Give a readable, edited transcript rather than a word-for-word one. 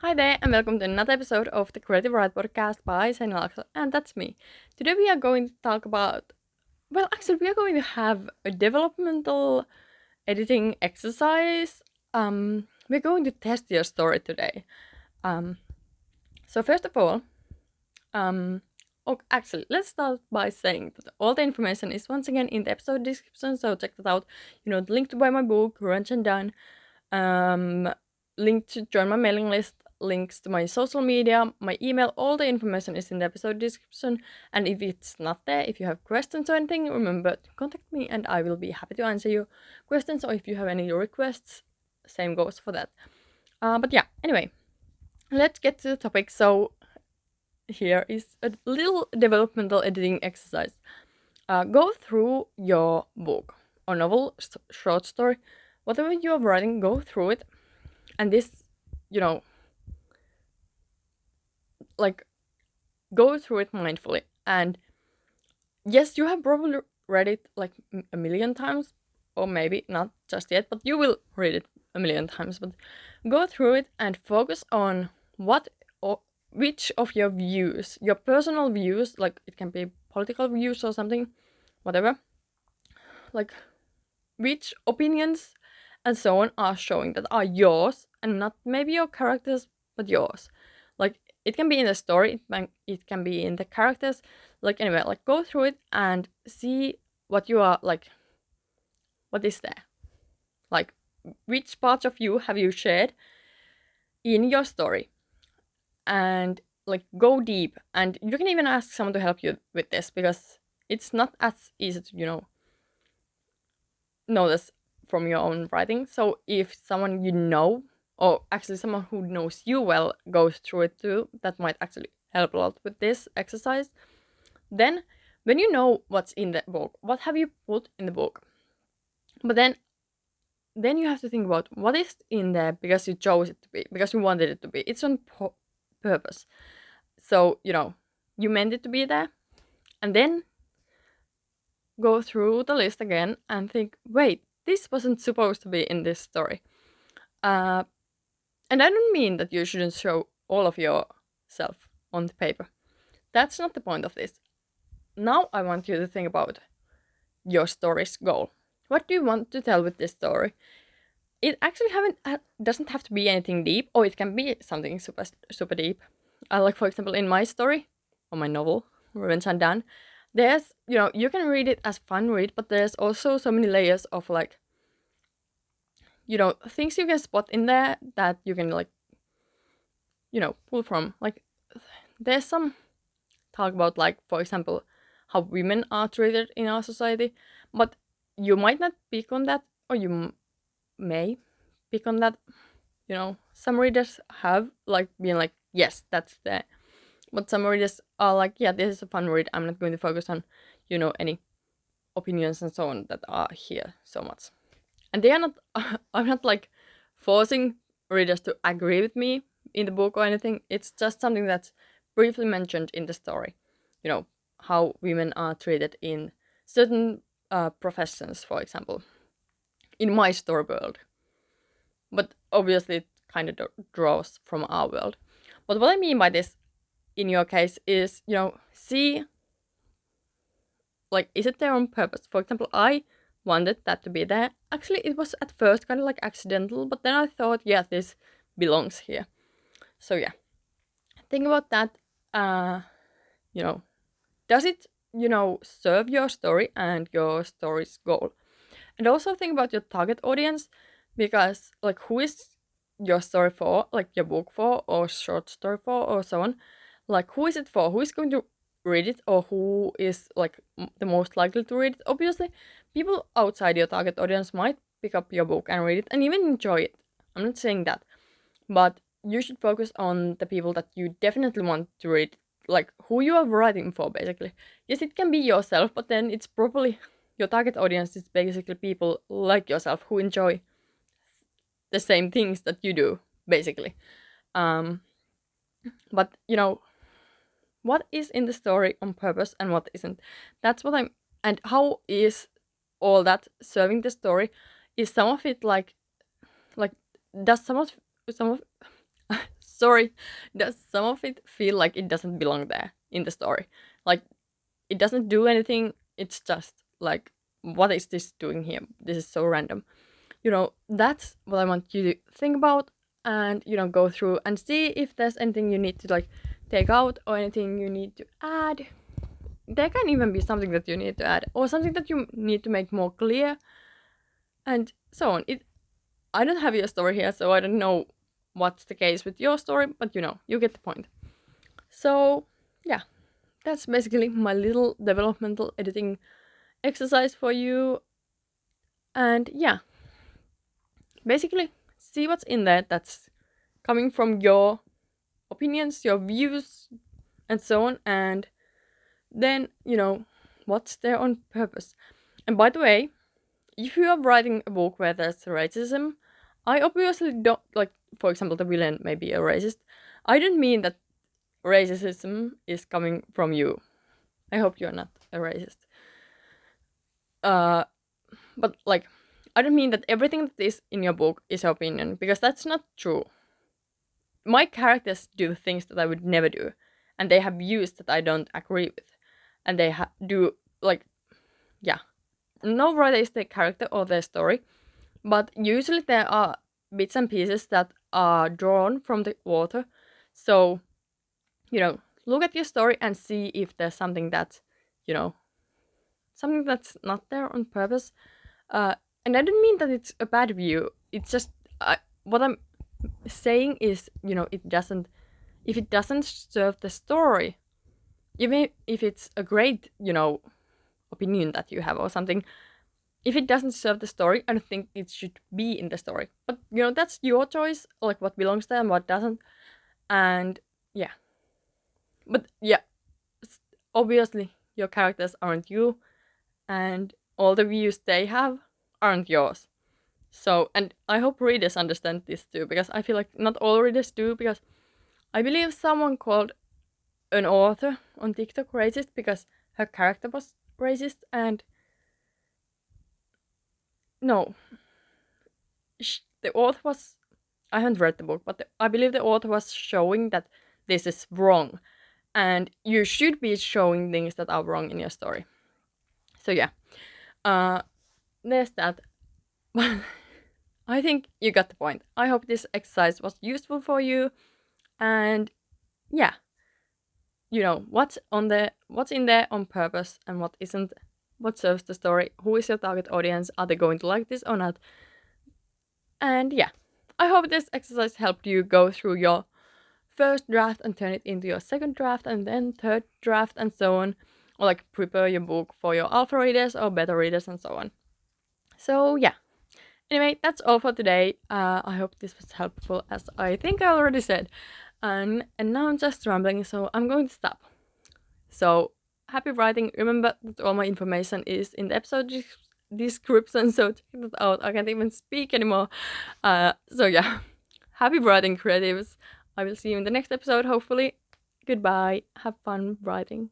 Hi there, and welcome to another episode of the Creative Write Podcast by Senilakso, and that's me. Today we are going to talk about, we are going to have a developmental editing exercise. We're going to test your story today. Um, so first of all, let's start by saying that all the information is once again in the episode description, so check that out. The link to buy my book, Crunch and Done, link to join my mailing list, links to my social media, my email, all the information is in the episode description. And if it's not there, if you have questions or anything, remember to contact me and I will be happy to answer your questions, or if you have any requests, same goes for that. But yeah, anyway, let's get to the topic. So here is a little developmental editing exercise. Go through your book or novel, short story, whatever you're writing, go through it. And this, you know, like go through it mindfully. And yes, you have probably read it like a million times, or maybe not just yet, but you will read it a million times. But go through it and focus on what or which of your views, your personal views, like it can be political views or something, whatever, like which opinions and so on are showing that are yours and not maybe your characters, but yours. Like it can be in the story, it can be in the characters. Like anyway, like go through it and see what you are like, what is there, like which parts of you have you shared in your story, and like go deep. And you can even ask someone to help you with this, because it's not as easy to know this from your own writing. So if someone you know, or actually someone who knows you well, goes through it too, that might actually help a lot with this exercise. Then when you know what's in the book, what have you put in the book, but then you have to think about what is in there because you chose it to be, because you wanted it to be. It's on purpose. So you meant it to be there. And then go through the list again and think, wait, this wasn't supposed to be in this story. Uh, and I don't mean that you shouldn't show all of yourself on the paper. That's not the point of this. Now I want you to think about your story's goal. What do you want to tell with this story? It actually doesn't have to be anything deep, or it can be something super deep. Like for example, in my story, or my novel, Revenge and Done, there's you can read it as fun read, but there's also so many layers of like things you can spot in there that you can like pull from. Like there's some talk about, like, for example, how women are treated in our society, but you might not pick on that, or you may pick on that. Some readers have like been like, yes, that's there, but some readers are like, yeah, this is a fun read, I'm not going to focus on any opinions and so on that are here so much. And they are not I'm not like forcing readers to agree with me in the book or anything. It's just something that's briefly mentioned in the story. How women are treated in certain professions, for example, in my story world. But obviously it kind of draws from our world. But what I mean by this in your case is, see, like, is it there on purpose? For example, I wanted that to be there. Actually, it was at first kind of like accidental, but then I thought, yeah, this belongs here. So yeah, think about that. You know, does it, serve your story and your story's goal? And also think about your target audience, because like, who is your story for, like your book for, or short story for, or so on. Like, who is it for? Who is going to read it, or who is like the most likely to read it? Obviously, people outside your target audience might pick up your book and read it and even enjoy it. I'm not saying that, but you should focus on the people that you definitely want to read, like who you are writing for, basically. Yes, it can be yourself, but then it's probably your target audience is basically people like yourself who enjoy the same things that you do, basically. Um, but what is in the story on purpose and what isn't? That's what I'm. And how is all that serving the story? Is some of it like does some of Sorry, does some of it feel like it doesn't belong there in the story? Like it doesn't do anything. It's just like, what is this doing here? This is so random. That's what I want you to think about, and go through and see if there's anything you need to like take out or anything you need to add. There can even be something that you need to add or something that you need to make more clear, and so on. I don't have your story here, so I don't know what's the case with your story, but you get the point. So yeah, that's basically my little developmental editing exercise for you. And yeah, basically see what's in there that's coming from your opinions, your views, and so on, and then what's there on purpose. And by the way, if you are writing a book where there's racism, I obviously don't like, for example, the villain may be a racist. I don't mean that racism is coming from you. I hope you're not a racist. But like, I don't mean that everything that is in your book is your opinion, because that's not true. My characters do things that I would never do, and they have views that I don't agree with, and they do like, yeah. No writer is their character or their story, but usually there are bits and pieces that are drawn from the author. So, look at your story and see if there's something that, something that's not there on purpose. And I don't mean that it's a bad view. It's just what I'm saying is, if it doesn't serve the story, even if it's a great, opinion that you have or something, if it doesn't serve the story, I don't think it should be in the story. But that's your choice, like what belongs there and what doesn't. And yeah, but yeah, obviously your characters aren't you, and all the views they have aren't yours. So, and I hope readers understand this too, because I feel like not all readers do, because I believe someone called an author on TikTok racist because her character was racist, and no, the author was, I haven't read the book, but I believe the author was showing that this is wrong, and you should be showing things that are wrong in your story. So yeah, there's that. I think you got the point. I hope this exercise was useful for you, and yeah, what's in there on purpose and what isn't, what serves the story, who is your target audience, are they going to like this or not. And yeah, I hope this exercise helped you go through your first draft and turn it into your second draft and then third draft and so on, or like prepare your book for your alpha readers or beta readers and so on. So yeah, anyway, that's all for today. I hope this was helpful, as I think I already said. And now I'm just rambling, so I'm going to stop. So happy writing. Remember that all my information is in the episode description, so check that out. I can't even speak anymore. So yeah, happy writing, creatives. I will see you in the next episode, hopefully. Goodbye. Have fun writing.